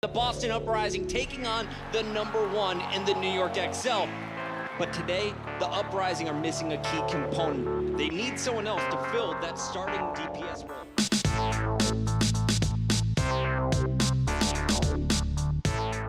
The Boston Uprising taking on the #1 in the NYXL. But today, the Uprising are missing a key component. They need someone else to fill that starting DPS role.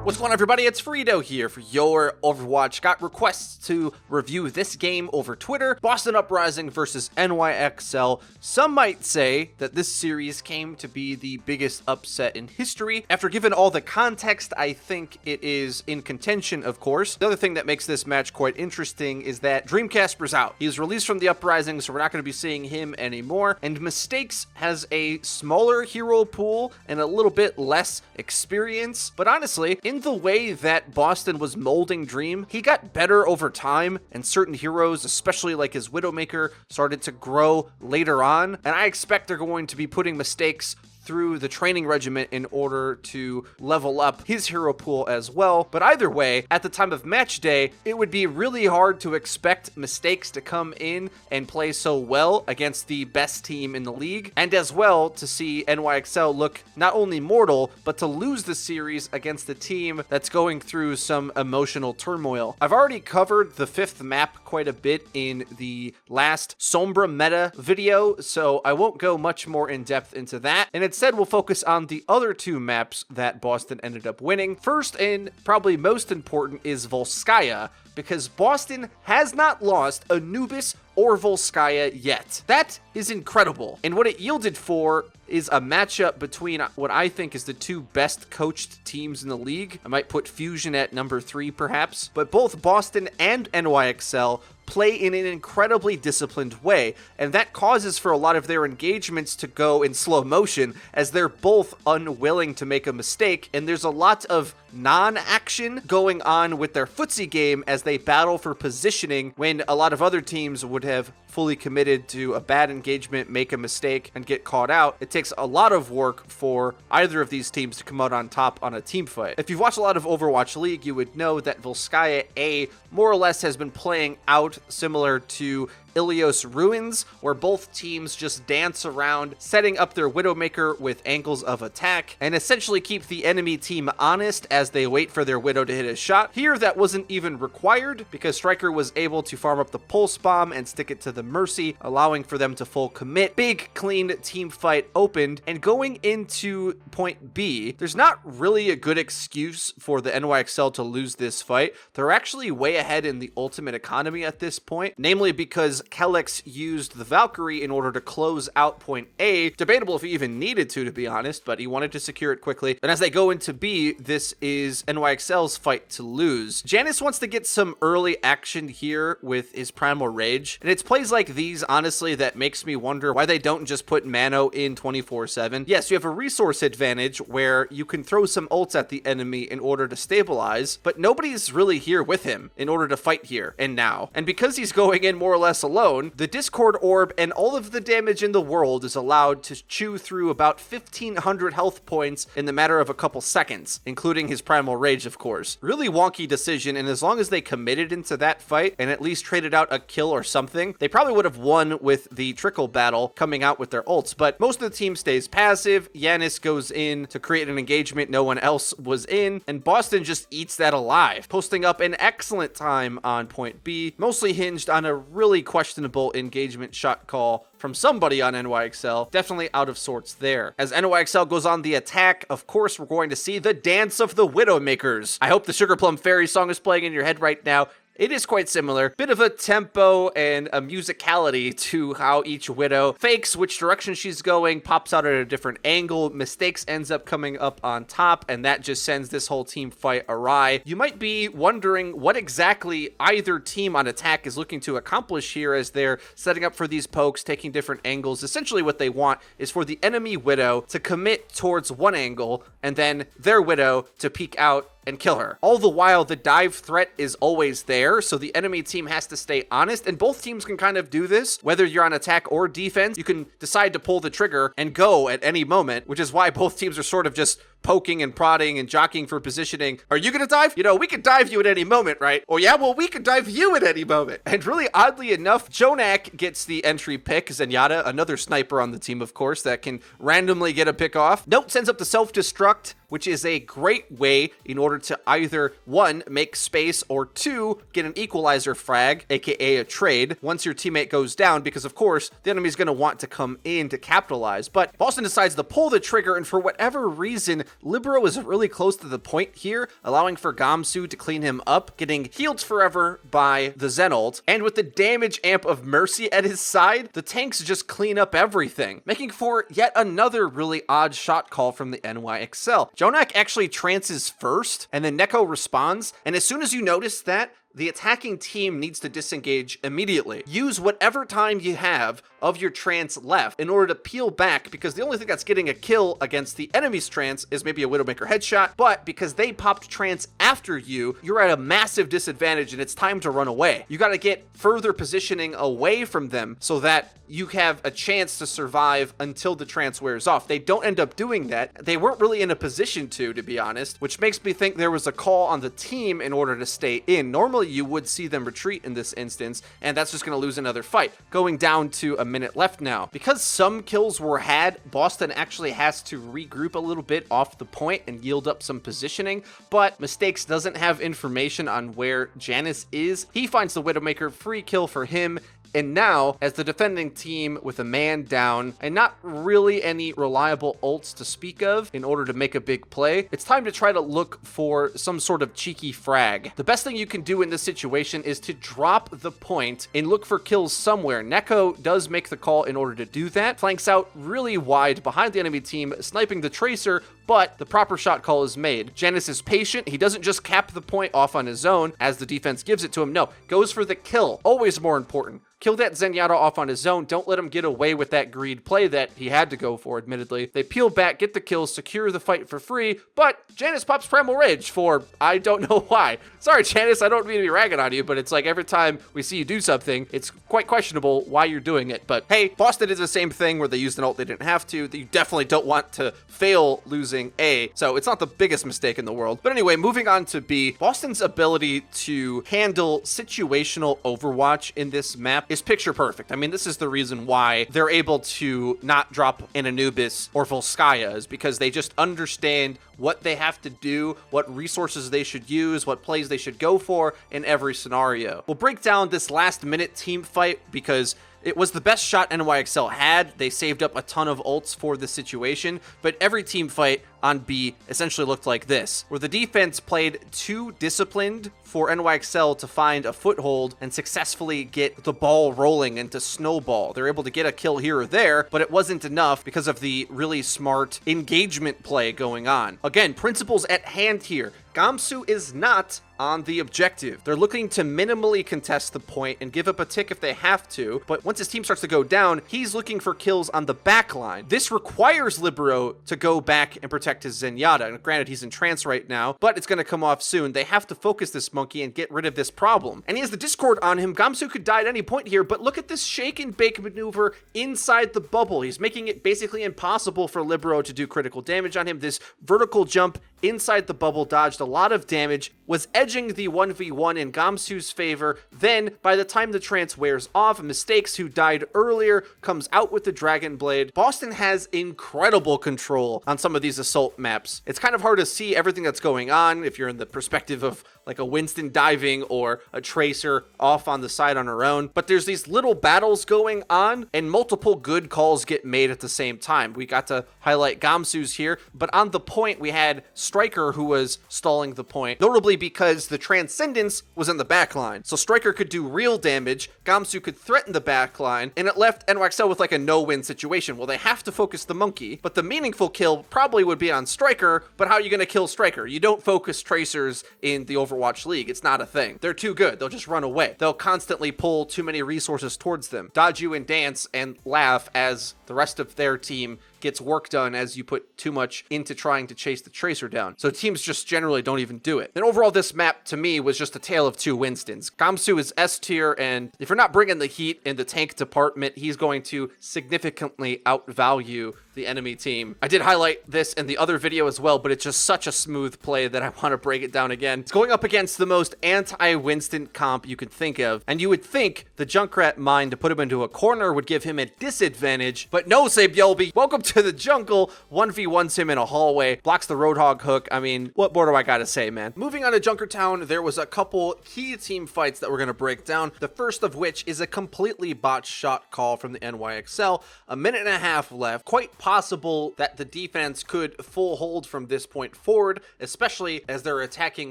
What's going on, everybody? It's FREEDO here for Your Overwatch. Got requests to review this game over Twitter. Boston Uprising versus NYXL. Some might say that this series came to be the biggest upset in history. After given all the context, I think it is in contention, of course. The other thing that makes this match quite interesting is that Dreamkazper's out. He was released from the Uprising, so we're not going to be seeing him anymore. And Mistakes has a smaller hero pool and a little bit less experience. But honestly, in the way that Boston was molding Dream, he got better over time, and certain heroes, especially like his Widowmaker, started to grow later on, and I expect they're going to be putting Mistakes through the training regiment in order to level up his hero pool as well. But either way, at the time of match day, it would be really hard to expect Mistakes to come in and play so well against the best team in the league, and as well to see NYXL look not only mortal, but to lose the series against a team that's going through some emotional turmoil. I've already covered the 5th map quite a bit in the last Sombra meta video, so I won't go much more in depth into that, and instead we'll focus on the other 2 maps that Boston ended up winning. First, and probably most important, is Volskaya, because Boston has not lost Anubis or Volskaya yet. That is incredible. And what it yielded for is a matchup between what I think is the 2 best coached teams in the league. I might put Fusion at number 3 perhaps, but both Boston and NYXL play in an incredibly disciplined way, and that causes for a lot of their engagements to go in slow motion as they're both unwilling to make a mistake, and there's a lot of non-action going on with their footsie game as they battle for positioning when a lot of other teams would have fully committed to a bad engagement, make a mistake, and get caught out. It takes a lot of work for either of these teams to come out on top on a team fight. If you've watched a lot of Overwatch League, you would know that Volskaya A more or less has been playing out similar to Ilios Ruins, where both teams just dance around, setting up their Widowmaker with angles of attack, and essentially keep the enemy team honest as they wait for their Widow to hit a shot. Here, that wasn't even required, because Striker was able to farm up the Pulse Bomb and stick it to the Mercy, allowing for them to full commit. Big, clean team fight opened, and going into point B, there's not really a good excuse for the NYXL to lose this fight. They're actually way ahead in the ultimate economy at this point, namely because Kellex used the Valkyrie in order to close out point A. Debatable if he even needed to be honest, but he wanted to secure it quickly. And as they go into B, this is NYXL's fight to lose. Janus wants to get some early action here with his Primal Rage, and it's plays like these, honestly, that makes me wonder why they don't just put Mano in 24/7. Yes, you have a resource advantage where you can throw some ults at the enemy in order to stabilize, but nobody's really here with him in order to fight here and now. And because he's going in more or less alone, the Discord Orb and all of the damage in the world is allowed to chew through about 1,500 health points in the matter of a couple seconds, including his Primal Rage, of course. Really wonky decision, and as long as they committed into that fight and at least traded out a kill or something, they probably would have won with the trickle battle coming out with their ults. But most of the team stays passive. Janus goes in to create an engagement no one else was in, and Boston just eats that alive, posting up an excellent time on point B, mostly hinged on a really questionable engagement shot call from somebody on NYXL. Definitely out of sorts there. As NYXL goes on the attack, of course, we're going to see the dance of the Widowmakers. I hope the Sugar Plum Fairy song is playing in your head right now. It is quite similar. Bit of a tempo and a musicality to how each Widow fakes which direction she's going, pops out at a different angle, Mistakes ends up coming up on top, and that just sends this whole team fight awry. You might be wondering what exactly either team on attack is looking to accomplish here as they're setting up for these pokes, taking different angles. Essentially what they want is for the enemy Widow to commit towards one angle, and then their Widow to peek out and kill her. All the while, the dive threat is always there, so the enemy team has to stay honest, and both teams can kind of do this. Whether you're on attack or defense, you can decide to pull the trigger and go at any moment, which is why both teams are sort of just poking and prodding and jockeying for positioning. Are you gonna dive? You know, we could dive you at any moment, right? Oh yeah, well, we could dive you at any moment. And really oddly enough, Jonak gets the entry pick. Zenyatta, another sniper on the team, of course, that can randomly get a pick off. Note sends up the self-destruct, which is a great way in order to either, 1, make space, or 2, get an equalizer frag, aka a trade, once your teammate goes down, because of course, the enemy's going to want to come in to capitalize. But Boston decides to pull the trigger, and for whatever reason, Libero is really close to the point here, allowing for Gamsu to clean him up, getting healed forever by the Zen ult, and with the damage amp of Mercy at his side, the tanks just clean up everything, making for yet another really odd shot call from the NYXL. Jonak actually trances first, and then Neko responds, and as soon as you notice that, the attacking team needs to disengage immediately. Use whatever time you have of your trance left in order to peel back, because the only thing that's getting a kill against the enemy's trance is maybe a Widowmaker headshot, but because they popped trance after you, you're at a massive disadvantage and it's time to run away. You gotta get further positioning away from them so that you have a chance to survive until the trance wears off. They don't end up doing that. They weren't really in a position to be honest, which makes me think there was a call on the team in order to stay in. Normally you would see them retreat in this instance, and that's just going to lose another fight. Going down to a minute left now. Because some kills were had, Boston actually has to regroup a little bit off the point and yield up some positioning, but Mistakes doesn't have information on where Janice is. He finds the Widowmaker, free kill for him. And now, as the defending team with a man down and not really any reliable ults to speak of in order to make a big play, it's time to try to look for some sort of cheeky frag. The best thing you can do in this situation is to drop the point and look for kills somewhere. Neko does make the call in order to do that, flanks out really wide behind the enemy team, sniping the Tracer, but the proper shot call is made. Janice is patient. He doesn't just cap the point off on his own as the defense gives it to him. No, goes for the kill. Always more important. Kill that Zenyatta off on his own. Don't let him get away with that greed play that he had to go for, admittedly. They peel back, get the kills, secure the fight for free, but Janice pops Primal Rage for I don't know why. Sorry, Janice, I don't mean to be ragging on you, but it's like every time we see you do something, it's quite questionable why you're doing it. But hey, Boston did the same thing where they used an ult they didn't have to. You definitely don't want to fail losing A, so it's not the biggest mistake in the world. But anyway, moving on to B, Boston's ability to handle situational Overwatch in this map is picture perfect. I mean, this is the reason why they're able to not drop an Anubis or Volskaya, is because they just understand what they have to do, what resources they should use, what plays they should go for in every scenario. We'll break down this last minute team fight because it was the best shot NYXL had. They saved up a ton of ults for the situation, but every team fight on B essentially looked like this, where the defense played too disciplined for NYXL to find a foothold and successfully get the ball rolling and to snowball. They're able to get a kill here or there, but it wasn't enough because of the really smart engagement play going on. Again, principles at hand here. Gamsu is not on the objective. They're looking to minimally contest the point and give up a tick if they have to, but once his team starts to go down, he's looking for kills on the back line. This requires Libero to go back and protect his Zenyatta. And granted, he's in trance right now, but it's going to come off soon. They have to focus this monkey and get rid of this problem. And he has the Discord on him. Gamsu could die at any point here, but look at this shake and bake maneuver inside the bubble. He's making it basically impossible for Libero to do critical damage on him. This vertical jump inside the bubble dodged a lot of damage, was edging the 1v1 in Gamsu's favor. Then, by the time the trance wears off, Mistakes, who died earlier, comes out with the Dragon Blade. Boston has incredible control on some of these assault maps. It's kind of hard to see everything that's going on if you're in the perspective of like a Winston diving or a Tracer off on the side on her own, but there's these little battles going on and multiple good calls get made at the same time. We got to highlight Gamsu's here, but on the point we had Striker who was stalling the point, notably because the Transcendence was in the backline. So Striker could do real damage, Gamsu could threaten the backline, and it left NYXL with like a no-win situation. Well, they have to focus the monkey, but the meaningful kill probably would be on Striker, but how are you going to kill Striker? You don't focus Tracers in the Overwatch League. It's not a thing. They're too good. They'll just run away. They'll constantly pull too many resources towards them, dodge you and dance and laugh as the rest of their team gets work done as you put too much into trying to chase the tracer down. So teams just generally don't even do it. And overall, this map to me was just a tale of two Winstons. Gamsu is S tier, and if you're not bringing the heat in the tank department, he's going to significantly outvalue the enemy team. I did highlight this in the other video as well, but it's just such a smooth play that I want to break it down again. It's going up against the most anti-Winston comp you could think of, and you would think the Junkrat mine to put him into a corner would give him a disadvantage, but no, Sabyelby, welcome to the jungle. 1v1s him in a hallway, blocks the Roadhog hook. I mean, what more do I gotta say, man? Moving on to Junkertown, there was a couple key team fights that we're gonna break down. The first of which is a completely botched shot call from the NYXL. A minute and a half left. Quite possible that the defense could full hold from this point forward, especially as they're attacking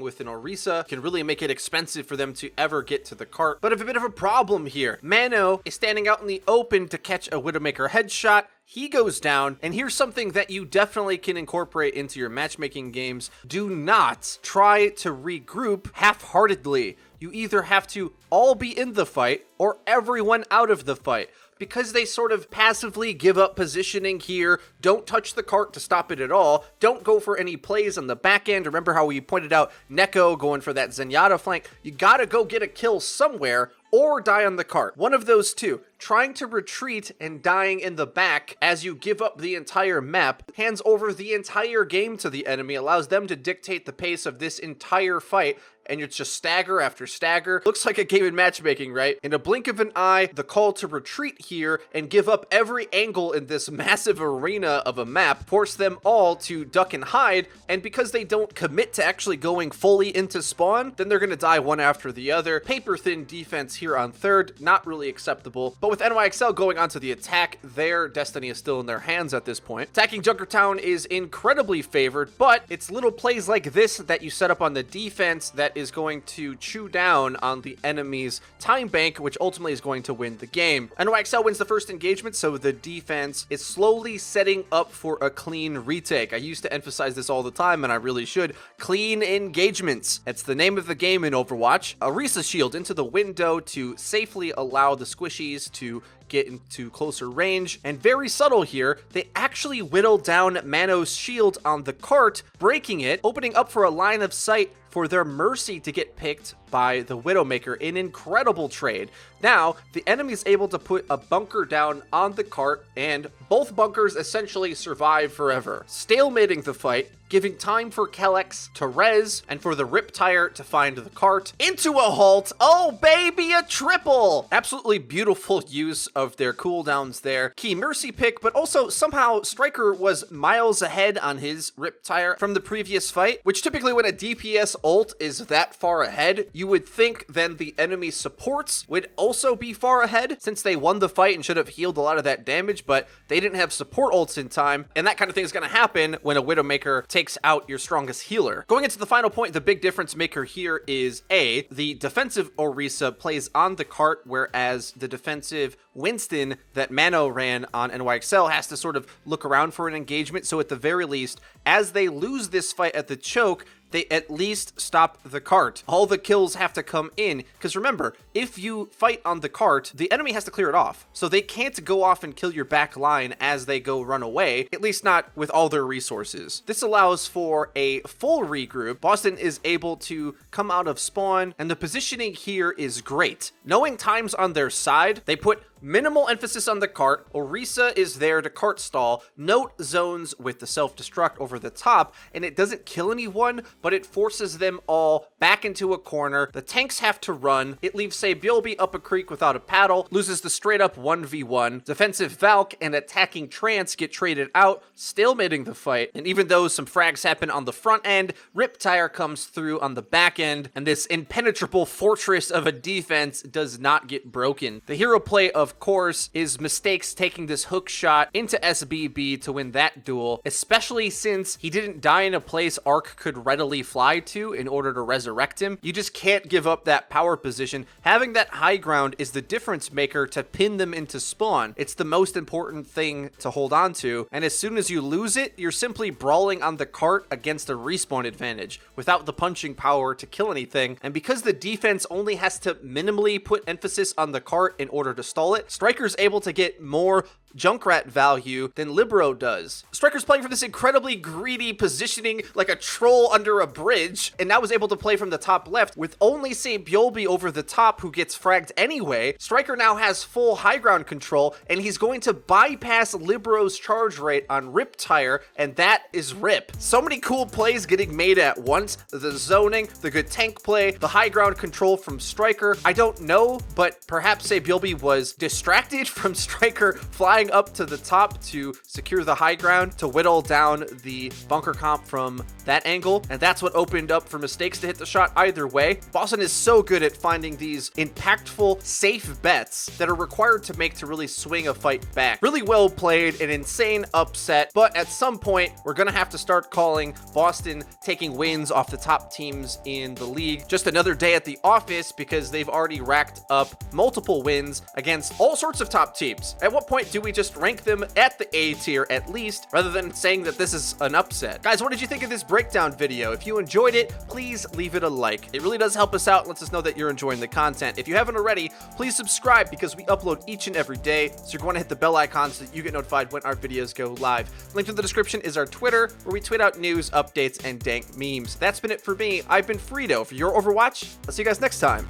with an Orisa. Can really make it expensive for them to ever get to the cart. But a bit of a problem here. Mano is standing out in the open to catch a Widowmaker headshot. He goes down, and here's something that you definitely can incorporate into your matchmaking games. Do not try to regroup half-heartedly. You either have to all be in the fight or everyone out of the fight. Because they sort of passively give up positioning here, don't touch the cart to stop it at all, don't go for any plays on the back end. Remember how we pointed out Neko going for that Zenyatta flank? You gotta go get a kill somewhere or die on the cart. One of those two. Trying to retreat and dying in the back as you give up the entire map hands over the entire game to the enemy, allows them to dictate the pace of this entire fight, and it's just stagger after stagger. Looks like a game in matchmaking, right? In a blink of an eye, the call to retreat here and give up every angle in this massive arena of a map, force them all to duck and hide, and because they don't commit to actually going fully into spawn, then they're gonna die one after the other. Paper-thin defense here on third, not really acceptable. But with NYXL going onto the attack, their destiny is still in their hands at this point. Attacking Junkertown is incredibly favored, but it's little plays like this that you set up on the defense that is going to chew down on the enemy's time bank, which ultimately is going to win the game. NYXL wins the first engagement, so the defense is slowly setting up for a clean retake. I used to emphasize this all the time, and I really should. Clean engagements. It's the name of the game in Overwatch. Orisa shield into the window to safely allow the squishies to get into closer range, and very subtle here, they actually whittled down Mano's shield on the cart, breaking it, opening up for a line of sight for their Mercy to get picked by the Widowmaker. An incredible trade. Now, the enemy is able to put a bunker down on the cart, and both bunkers essentially survive forever, stalemating the fight, giving time for Kellex to res, and for the Riptire to find the cart. Into a halt. Oh, baby, a triple! Absolutely beautiful use of their cooldowns there. Key Mercy pick, but also somehow Striker was miles ahead on his Riptire from the previous fight, which typically when a DPS ult is that far ahead, you would think then the enemy supports would also be far ahead since they won the fight and should have healed a lot of that damage, but they didn't have support ults in time, and that kind of thing is going to happen when a Widowmaker takes out your strongest healer. Going into the final point, the big difference maker here is A, the defensive Orisa plays on the cart, whereas the defensive Winston that Mano ran on NYXL has to sort of look around for an engagement, so at the very least, as they lose this fight at the choke, they at least stop the cart. All the kills have to come in, because remember, if you fight on the cart, the enemy has to clear it off. So they can't go off and kill your back line as they go run away, at least not with all their resources. This allows for a full regroup. Boston is able to come out of spawn, and the positioning here is great. Knowing time's on their side, they put minimal emphasis on the cart. Orisa is there to cart stall. Note zones with the self-destruct over the top, and it doesn't kill anyone, but it forces them all back into a corner. The tanks have to run. It leaves Sabyelby up a creek without a paddle, loses the straight up 1v1. Defensive Valk and attacking Trance get traded out, stalemating the fight. And even though some frags happen on the front end, Riptire comes through on the back end, and this impenetrable fortress of a defense does not get broken. The hero play, of course, is Mistakes taking this hook shot into SBB to win that duel, especially since he didn't die in a place Arc could readily fly to in order to resurrect him. You just can't give up that power position. Having that high ground is the difference maker to pin them into spawn. It's the most important thing to hold on to, and as soon as you lose it, you're simply brawling on the cart against a respawn advantage without the punching power to kill anything. And because the defense only has to minimally put emphasis on the cart in order to stall it, Striker's able to get more Junkrat value than Libero does. Striker's playing from this incredibly greedy positioning like a troll under a bridge, and now is able to play from the top left with only Sabiolbi over the top, who gets fragged anyway. Striker now has full high ground control, and he's going to bypass Libero's charge rate on Riptire, and that is Rip. So many cool plays getting made at once. The zoning, the good tank play, the high ground control from Striker. I don't know, but perhaps Sabiolbi was distracted from Striker flying up to the top to secure the high ground, to whittle down the bunker comp from that angle, and that's what opened up for mistakes to hit the shot either way. Boston is so good at finding these impactful, safe bets that are required to make to really swing a fight back. Really well played, an insane upset, but at some point, we're gonna have to start calling Boston taking wins off the top teams in the league. Just another day at the office, because they've already racked up multiple wins against all sorts of top teams. At what point do we just rank them at the A tier at least, rather than saying that this is an upset? Guys, what did you think of this breakdown video? If you enjoyed it, please leave it a like. It really does help us out, lets us know that you're enjoying the content. If you haven't already, please subscribe, because we upload each and every day, so you're going to hit the bell icon so that you get notified when our videos go live. Linked in the description is our Twitter, where we tweet out news, updates, and dank memes. That's been it for me. I've been FREEDO for Your Overwatch. I'll see you guys next time.